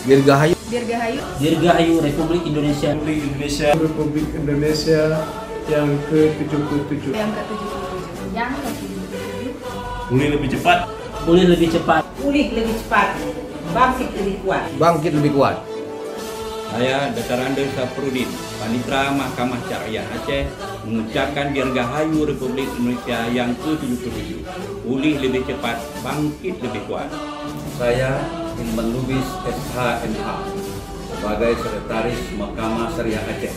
Dirgahayu. Dirgahayu. Dirgahayu Republik Indonesia. Republik Indonesia yang ke-77. Yang ke-77. Yang ke-77. Pulih lebih cepat. Pulih lebih cepat. Pulih lebih cepat. Bangkit lebih kuat. Bangkit lebih kuat. Saya Dr. Andes Saprudin, Panitera Mahkamah Syariah Aceh, mengucapkan Dirgahayu Republik Indonesia yang ke-77. Pulih lebih cepat, bangkit lebih kuat. Saya Hilman Lubis SHMH sebagai Sekretaris Mahkamah Syariah Aceh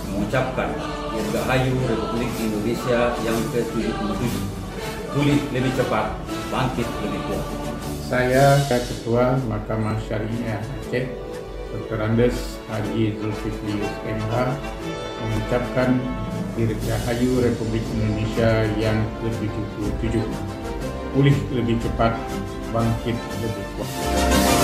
mengucapkan Dirgahayu Republik Indonesia yang ke-77. Pulih lebih cepat, bangkit lebih kuat. Saya Ketua Mahkamah Syariah Aceh, Dr. Andes Haji Zulkifli MH, mengucapkan Dirgahayu Republik Indonesia yang ke-77. Pulih lebih cepat, bangkit lebih kuat.